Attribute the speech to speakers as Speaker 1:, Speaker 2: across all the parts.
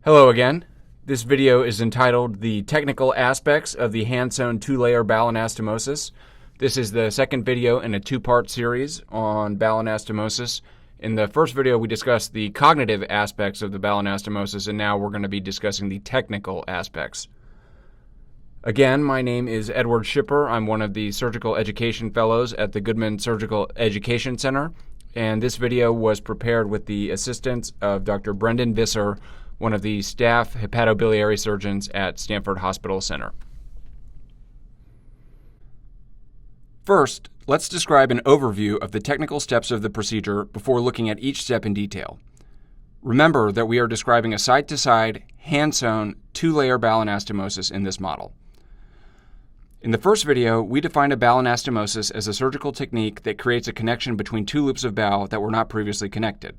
Speaker 1: Hello again. This video is entitled The Technical Aspects of the Hand-Sewn Two-Layer Bowel Anastomosis. This is the second video in a two-part series on bowel anastomosis. In the first video, we discussed the cognitive aspects of the bowel anastomosis, and now we're going to be discussing the technical aspects. Again, my name is Edward Schipper. I'm one of the Surgical Education Fellows at the Goodman Surgical Education Center, and this video was prepared with the assistance of Dr. Brendan Visser, one of the staff hepatobiliary surgeons at Stanford Hospital Center. First, let's describe an overview of the technical steps of the procedure before looking at each step in detail. Remember that we are describing a side-to-side, hand-sewn, two-layer bowel anastomosis in this model. In the first video, we defined a bowel anastomosis as a surgical technique that creates a connection between two loops of bowel that were not previously connected.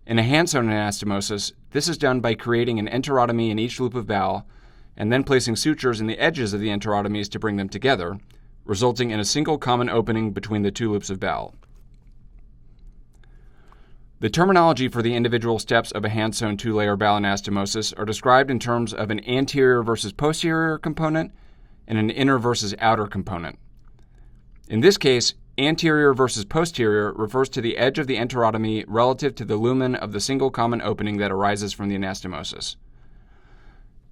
Speaker 1: In a hand-sewn anastomosis, this is done by creating an enterotomy in each loop of bowel and then placing sutures in the edges of the enterotomies to bring them together, resulting in a single common opening between the two loops of bowel. The terminology for the individual steps of a hand-sewn two-layer bowel anastomosis are described in terms of an anterior versus posterior component and an inner versus outer component. In this case, anterior versus posterior refers to the edge of the enterotomy relative to the lumen of the single common opening that arises from the anastomosis.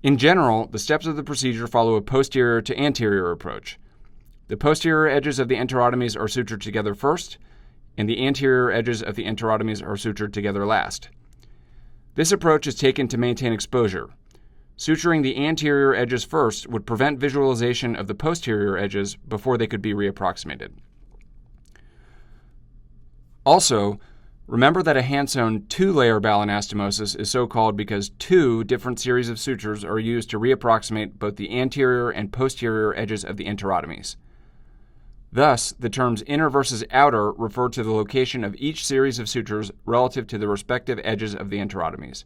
Speaker 1: In general, the steps of the procedure follow a posterior to anterior approach. The posterior edges of the enterotomies are sutured together first, and the anterior edges of the enterotomies are sutured together last. This approach is taken to maintain exposure. Suturing the anterior edges first would prevent visualization of the posterior edges before they could be reapproximated. Also, remember that a hand-sewn two-layer bowel anastomosis is so called because two different series of sutures are used to reapproximate both the anterior and posterior edges of the enterotomies. Thus, the terms inner versus outer refer to the location of each series of sutures relative to the respective edges of the enterotomies.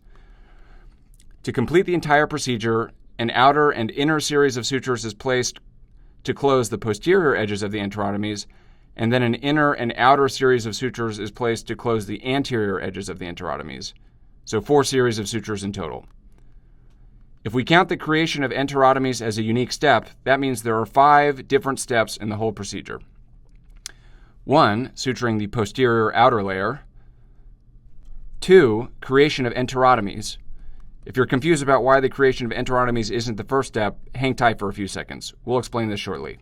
Speaker 1: To complete the entire procedure, an outer and inner series of sutures is placed to close the posterior edges of the enterotomies, and then an inner and outer series of sutures is placed to close the anterior edges of the enterotomies. So 4 series of sutures in total. If we count the creation of enterotomies as a unique step, that means there are 5 different steps in the whole procedure. 1, suturing the posterior outer layer. 2, creation of enterotomies. If you're confused about why the creation of enterotomies isn't the first step, hang tight for a few seconds. We'll explain this shortly.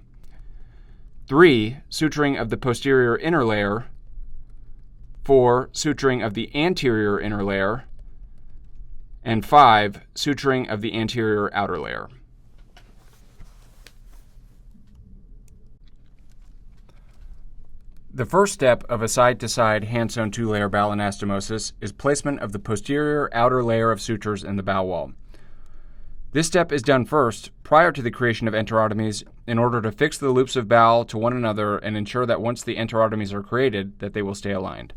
Speaker 1: 3, suturing of the posterior inner layer. 4, suturing of the anterior inner layer. And 5, suturing of the anterior outer layer. The first step of a side-to-side hand-sewn two-layer bowel anastomosis is placement of the posterior outer layer of sutures in the bowel wall. This step is done first, prior to the creation of enterotomies, in order to fix the loops of bowel to one another and ensure that once the enterotomies are created, that they will stay aligned.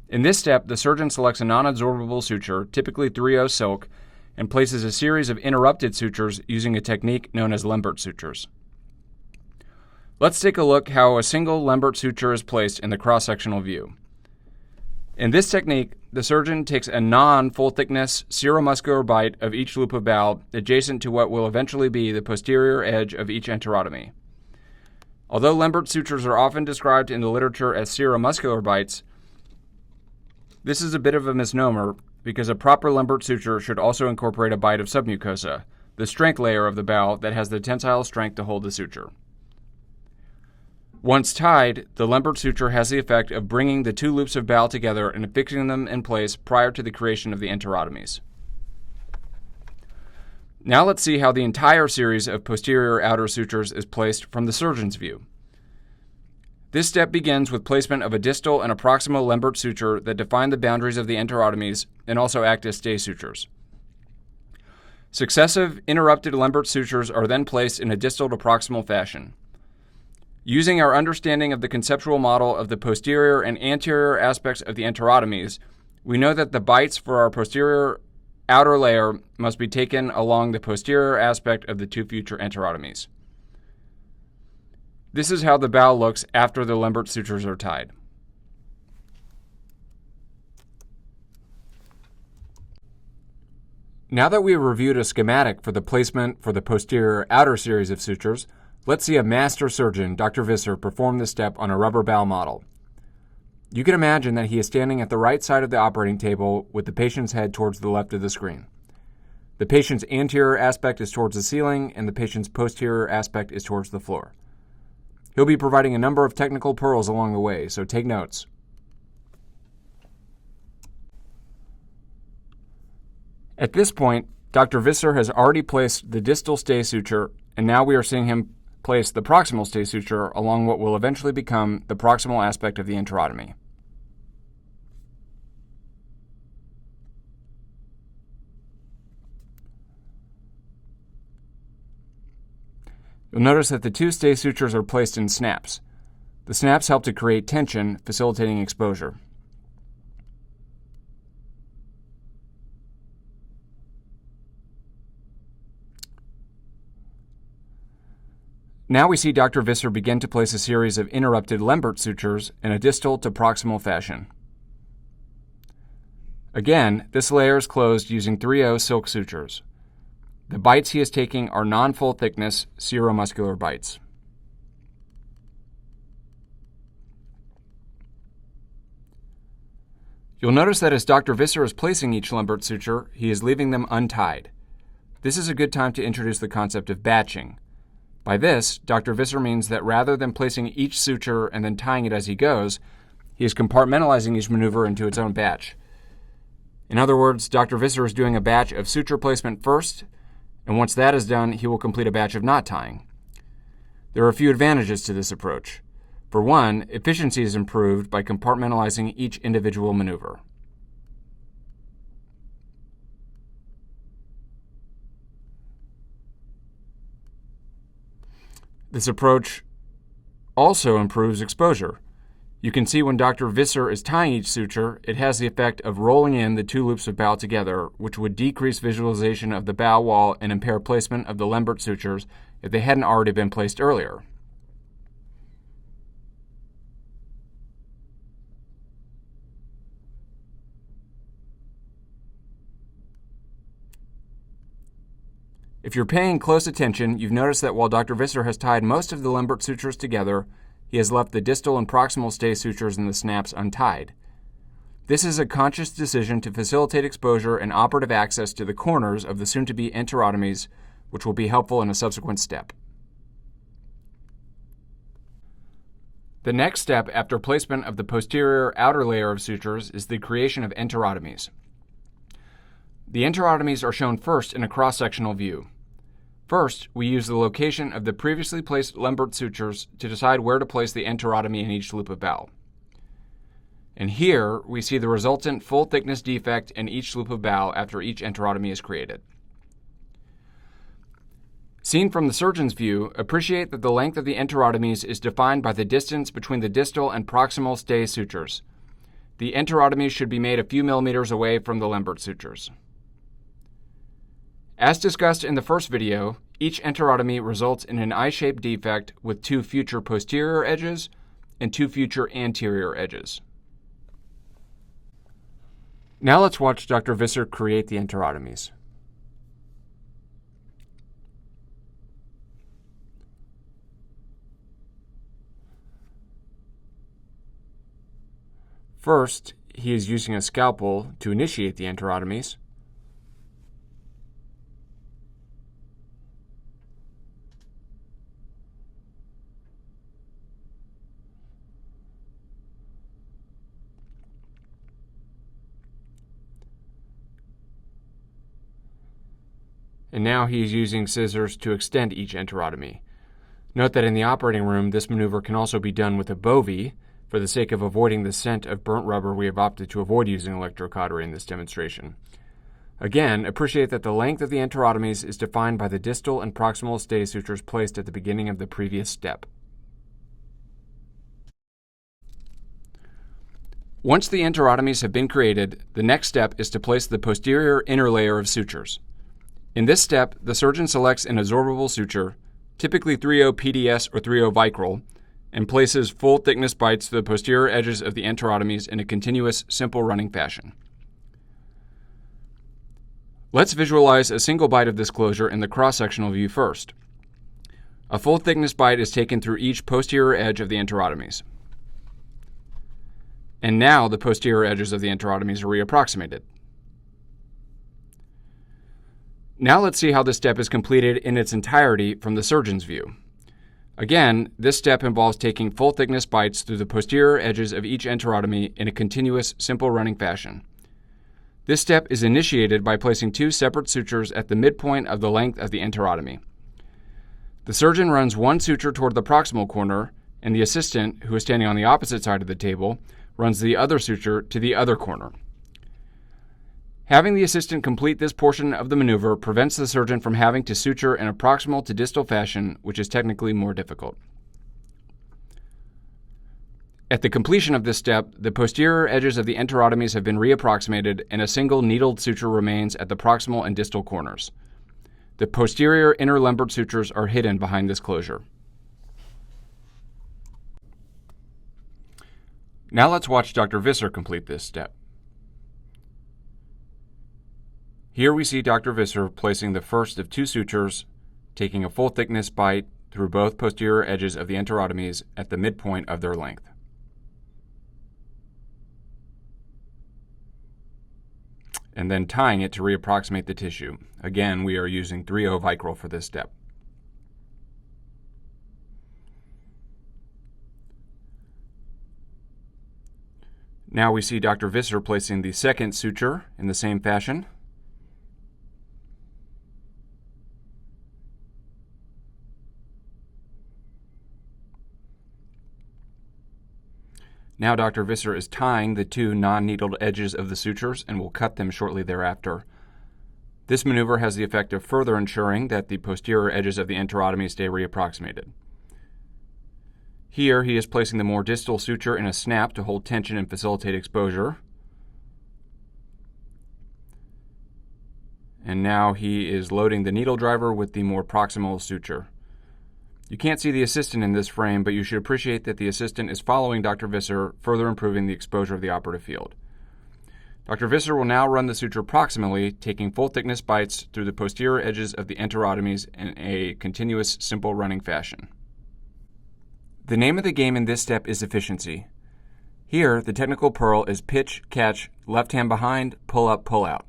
Speaker 1: In this step, the surgeon selects a non-adsorbable suture, typically 3/0 silk, and places a series of interrupted sutures using a technique known as Lembert sutures. Let's take a look how a single Lembert suture is placed in the cross-sectional view. In this technique, the surgeon takes a non-full-thickness seromuscular bite of each loop of bowel adjacent to what will eventually be the posterior edge of each enterotomy. Although Lembert sutures are often described in the literature as seromuscular bites, this is a bit of a misnomer because a proper Lembert suture should also incorporate a bite of submucosa, the strength layer of the bowel that has the tensile strength to hold the suture. Once tied, the Lembert suture has the effect of bringing the two loops of bowel together and fixing them in place prior to the creation of the enterotomies. Now let's see how the entire series of posterior outer sutures is placed from the surgeon's view. This step begins with placement of a distal and a proximal Lembert suture that define the boundaries of the enterotomies and also act as stay sutures. Successive interrupted Lembert sutures are then placed in a distal to proximal fashion. Using our understanding of the conceptual model of the posterior and anterior aspects of the enterotomies, we know that the bites for our posterior outer layer must be taken along the posterior aspect of the two future enterotomies. This is how the bowel looks after the Lembert sutures are tied. Now that we have reviewed a schematic for the placement for the posterior outer series of sutures, let's see a master surgeon, Dr. Visser, perform this step on a rubber bowel model. You can imagine that he is standing at the right side of the operating table with the patient's head towards the left of the screen. The patient's anterior aspect is towards the ceiling and the patient's posterior aspect is towards the floor. He'll be providing a number of technical pearls along the way, so take notes. At this point, Dr. Visser has already placed the distal stay suture, and now we are seeing him place the proximal stay suture along what will eventually become the proximal aspect of the enterotomy. You'll notice that the two stay sutures are placed in snaps. The snaps help to create tension, facilitating exposure. Now we see Dr. Visser begin to place a series of interrupted Lembert sutures in a distal to proximal fashion. Again, this layer is closed using 3/0 silk sutures. The bites he is taking are non-full thickness seromuscular bites. You'll notice that as Dr. Visser is placing each Lembert suture, he is leaving them untied. This is a good time to introduce the concept of batching. By this, Dr. Visser means that rather than placing each suture and then tying it as he goes, he is compartmentalizing each maneuver into its own batch. In other words, Dr. Visser is doing a batch of suture placement first, and once that is done, he will complete a batch of knot tying. There are a few advantages to this approach. For one, efficiency is improved by compartmentalizing each individual maneuver. This approach also improves exposure. You can see when Dr. Visser is tying each suture, it has the effect of rolling in the two loops of bowel together, which would decrease visualization of the bowel wall and impair placement of the Lembert sutures if they hadn't already been placed earlier. If you're paying close attention, you've noticed that while Dr. Visser has tied most of the Lembert sutures together, he has left the distal and proximal stay sutures in the snaps untied. This is a conscious decision to facilitate exposure and operative access to the corners of the soon-to-be enterotomies, which will be helpful in a subsequent step. The next step after placement of the posterior outer layer of sutures is the creation of enterotomies. The enterotomies are shown first in a cross-sectional view. First, we use the location of the previously placed Lembert sutures to decide where to place the enterotomy in each loop of bowel. And here, we see the resultant full-thickness defect in each loop of bowel after each enterotomy is created. Seen from the surgeon's view, appreciate that the length of the enterotomies is defined by the distance between the distal and proximal stay sutures. The enterotomies should be made a few millimeters away from the Lembert sutures. As discussed in the first video, each enterotomy results in an eye-shaped defect with two future posterior edges and two future anterior edges. Now let's watch Dr. Visser create the enterotomies. First, he is using a scalpel to initiate the enterotomies. And now he is using scissors to extend each enterotomy. Note that in the operating room, this maneuver can also be done with a bovie. For the sake of avoiding the scent of burnt rubber, we have opted to avoid using electrocautery in this demonstration. Again, appreciate that the length of the enterotomies is defined by the distal and proximal stay sutures placed at the beginning of the previous step. Once the enterotomies have been created, the next step is to place the posterior inner layer of sutures. In this step, the surgeon selects an absorbable suture, typically 3/0 PDS or 3/0 Vicryl, and places full thickness bites to the posterior edges of the enterotomies in a continuous, simple running fashion. Let's visualize a single bite of this closure in the cross-sectional view first. A full thickness bite is taken through each posterior edge of the enterotomies. And now the posterior edges of the enterotomies are reapproximated. Now let's see how this step is completed in its entirety from the surgeon's view. Again, this step involves taking full thickness bites through the posterior edges of each enterotomy in a continuous, simple running fashion. This step is initiated by placing two separate sutures at the midpoint of the length of the enterotomy. The surgeon runs one suture toward the proximal corner, and the assistant, who is standing on the opposite side of the table, runs the other suture to the other corner. Having the assistant complete this portion of the maneuver prevents the surgeon from having to suture in a proximal to distal fashion, which is technically more difficult. At the completion of this step, the posterior edges of the enterotomies have been reapproximated and a single needled suture remains at the proximal and distal corners. The posterior interlimbar sutures are hidden behind this closure. Now let's watch Dr. Visser complete this step. Here we see Dr. Visser placing the first of two sutures, taking a full thickness bite through both posterior edges of the enterotomies at the midpoint of their length. And then tying it to reapproximate the tissue. Again, we are using 3/0 vicryl for this step. Now we see Dr. Visser placing the second suture in the same fashion. Now Dr. Visser is tying the two non-needled edges of the sutures and will cut them shortly thereafter. This maneuver has the effect of further ensuring that the posterior edges of the enterotomy stay reapproximated. Here he is placing the more distal suture in a snap to hold tension and facilitate exposure. And now he is loading the needle driver with the more proximal suture. You can't see the assistant in this frame, but you should appreciate that the assistant is following Dr. Visser, further improving the exposure of the operative field. Dr. Visser will now run the suture proximally, taking full thickness bites through the posterior edges of the enterotomies in a continuous, simple running fashion. The name of the game in this step is efficiency. Here, the technical pearl is pitch, catch, left hand behind, pull up, pull out.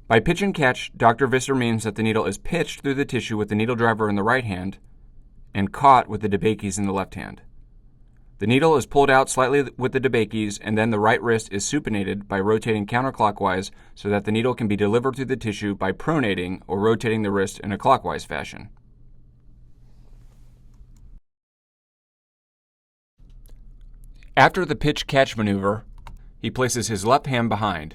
Speaker 1: By pitch and catch, Dr. Visser means that the needle is pitched through the tissue with the needle driver in the right hand and caught with the DeBakey's in the left hand. The needle is pulled out slightly with the DeBakey's, and then the right wrist is supinated by rotating counterclockwise so that the needle can be delivered through the tissue by pronating or rotating the wrist in a clockwise fashion. After the pitch-catch maneuver, he places his left hand behind,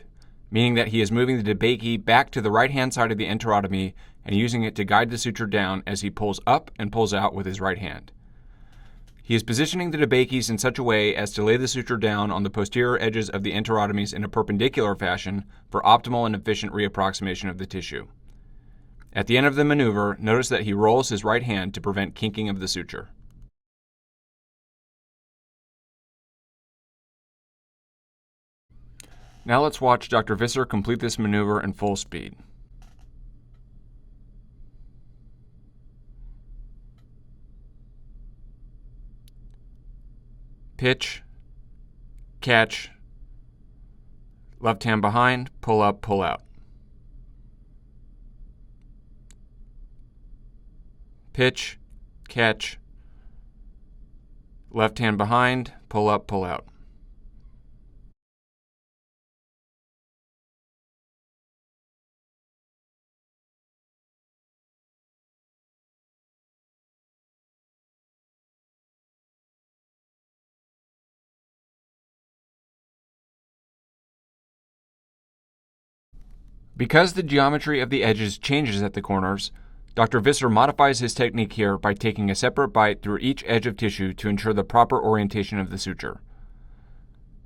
Speaker 1: meaning that he is moving the DeBakey back to the right-hand side of the enterotomy and using it to guide the suture down as he pulls up and pulls out with his right hand. He is positioning the DeBakey's in such a way as to lay the suture down on the posterior edges of the enterotomies in a perpendicular fashion for optimal and efficient reapproximation of the tissue. At the end of the maneuver, notice that he rolls his right hand to prevent kinking of the suture. Now let's watch Dr. Visser complete this maneuver in full speed. Pitch, catch, left hand behind, pull up, pull out. Pitch, catch, left hand behind, pull up, pull out. Because the geometry of the edges changes at the corners, Dr. Visser modifies his technique here by taking a separate bite through each edge of tissue to ensure the proper orientation of the suture.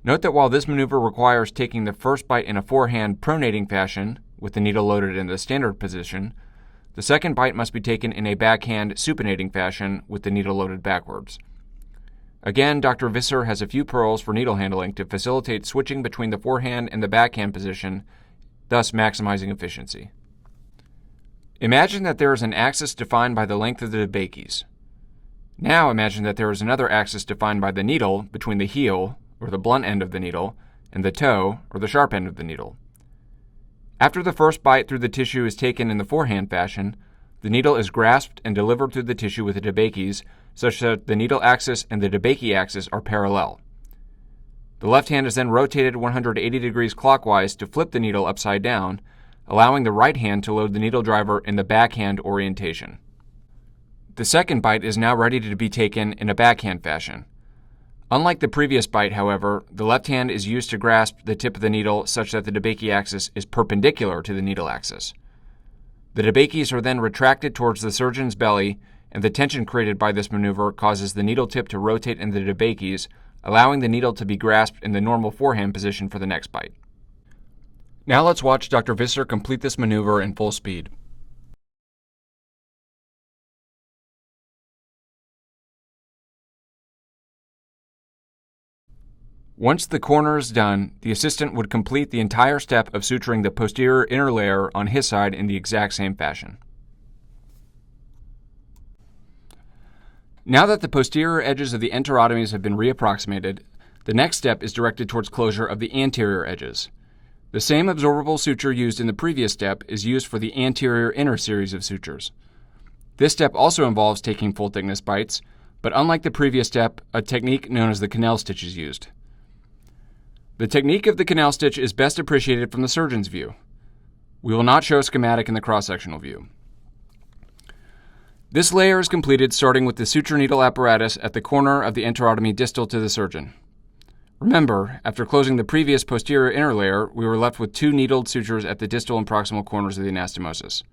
Speaker 1: Note that while this maneuver requires taking the first bite in a forehand pronating fashion, with the needle loaded in the standard position, the second bite must be taken in a backhand supinating fashion with the needle loaded backwards. Again, Dr. Visser has a few pearls for needle handling to facilitate switching between the forehand and the backhand position thus maximizing efficiency. Imagine that there is an axis defined by the length of the debakes. Now imagine that there is another axis defined by the needle between the heel, or the blunt end of the needle, and the toe, or the sharp end of the needle. After the first bite through the tissue is taken in the forehand fashion, the needle is grasped and delivered through the tissue with the debakes such that the needle axis and the debake axis are parallel. The left hand is then rotated 180 degrees clockwise to flip the needle upside down, allowing the right hand to load the needle driver in the backhand orientation. The second bite is now ready to be taken in a backhand fashion. Unlike the previous bite, however, the left hand is used to grasp the tip of the needle such that the debake axis is perpendicular to the needle axis. The debakes are then retracted towards the surgeon's belly, and the tension created by this maneuver causes the needle tip to rotate in the debakes, allowing the needle to be grasped in the normal forehand position for the next bite. Now let's watch Dr. Visser complete this maneuver in full speed. Once the corner is done, the assistant would complete the entire step of suturing the posterior inner layer on his side in the exact same fashion. Now that the posterior edges of the enterotomies have been reapproximated, the next step is directed towards closure of the anterior edges. The same absorbable suture used in the previous step is used for the anterior inner series of sutures. This step also involves taking full thickness bites, but unlike the previous step, a technique known as the canal stitch is used. The technique of the canal stitch is best appreciated from the surgeon's view. We will not show a schematic in the cross-sectional view. This layer is completed starting with the suture needle apparatus at the corner of the enterotomy distal to the surgeon. Remember, after closing the previous posterior inner layer, we were left with two needled sutures at the distal and proximal corners of the anastomosis.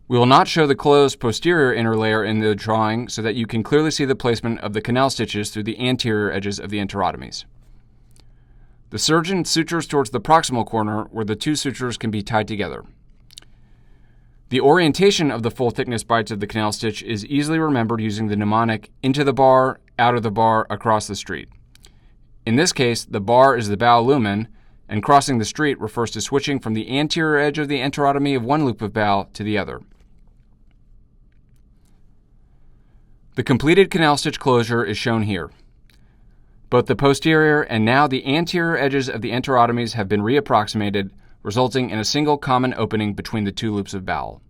Speaker 1: We will not show the closed posterior inner layer in the drawing so that you can clearly see the placement of the canal stitches through the anterior edges of the enterotomies. The surgeon sutures towards the proximal corner where the two sutures can be tied together. The orientation of the full thickness bites of the canal stitch is easily remembered using the mnemonic into the bar, out of the bar, across the street. In this case, the bar is the bowel lumen, and crossing the street refers to switching from the anterior edge of the enterotomy of one loop of bowel to the other. The completed canal stitch closure is shown here. Both the posterior and now the anterior edges of the enterotomies have been reapproximated, resulting in a single common opening between the two loops of bowel.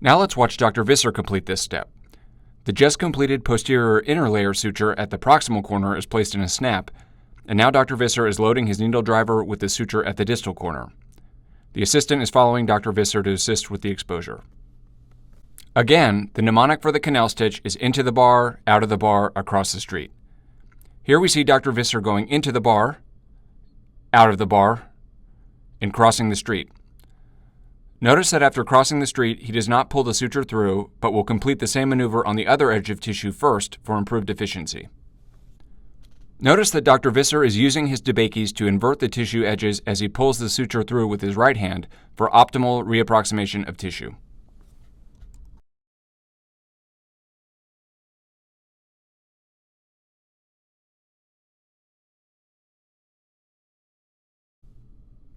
Speaker 1: Now let's watch Dr. Visser complete this step. The just completed posterior inner layer suture at the proximal corner is placed in a snap, and now Dr. Visser is loading his needle driver with the suture at the distal corner. The assistant is following Dr. Visser to assist with the exposure. Again, the mnemonic for the canal stitch is into the bar, out of the bar, across the street. Here we see Dr. Visser going into the bar, out of the bar, and crossing the street. Notice that after crossing the street, he does not pull the suture through, but will complete the same maneuver on the other edge of tissue first for improved efficiency. Notice that Dr. Visser is using his debakes to invert the tissue edges as he pulls the suture through with his right hand for optimal reapproximation of tissue.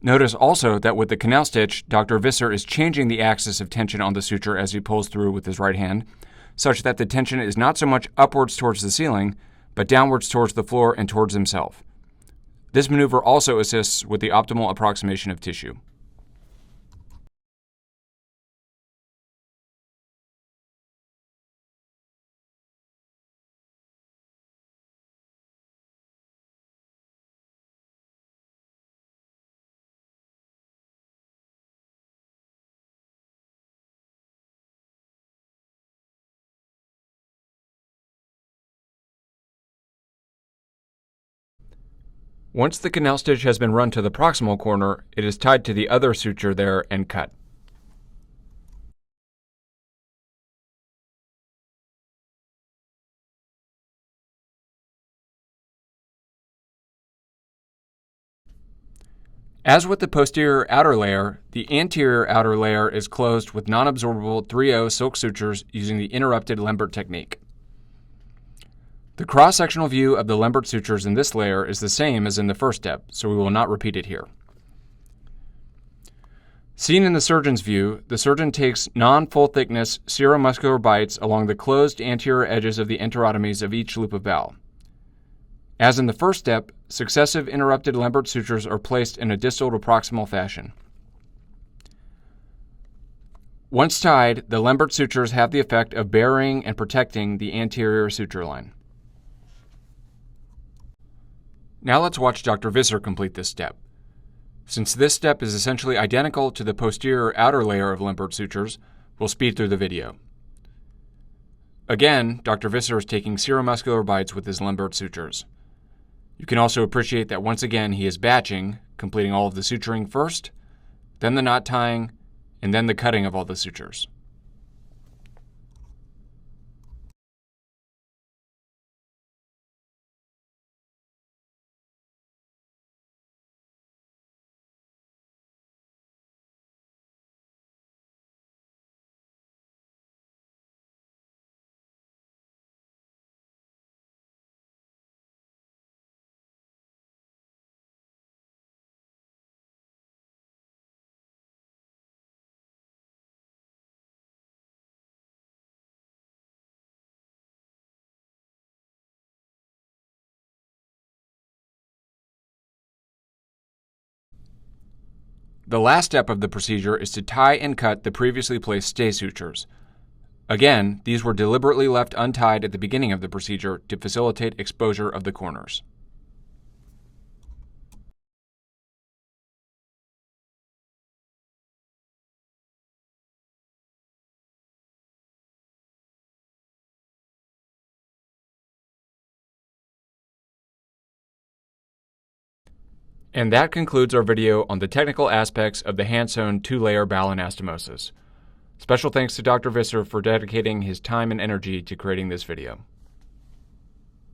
Speaker 1: Notice also that with the canal stitch, Dr. Visser is changing the axis of tension on the suture as he pulls through with his right hand, such that the tension is not so much upwards towards the ceiling, but downwards towards the floor and towards himself. This maneuver also assists with the optimal approximation of tissue. Once the canal stitch has been run to the proximal corner, it is tied to the other suture there and cut. As with the posterior outer layer, the anterior outer layer is closed with non-absorbable 3/0 silk sutures using the interrupted Lambert technique. The cross-sectional view of the Lembert sutures in this layer is the same as in the first step, so we will not repeat it here. Seen in the surgeon's view, the surgeon takes non-full thickness seromuscular bites along the closed anterior edges of the enterotomies of each loop of bowel. As in the first step, successive interrupted Lembert sutures are placed in a distal to proximal fashion. Once tied, the Lembert sutures have the effect of burying and protecting the anterior suture line. Now let's watch Dr. Visser complete this step. Since this step is essentially identical to the posterior outer layer of Lembert sutures, we'll speed through the video. Again, Dr. Visser is taking seromuscular bites with his Lembert sutures. You can also appreciate that once again he is batching, completing all of the suturing first, then the knot tying, and then the cutting of all the sutures. The last step of the procedure is to tie and cut the previously placed stay sutures. Again, these were deliberately left untied at the beginning of the procedure to facilitate exposure of the corners. And that concludes our video on the technical aspects of the hand-sewn 2-layer bowel anastomosis. Special thanks to Dr. Visser for dedicating his time and energy to creating this video.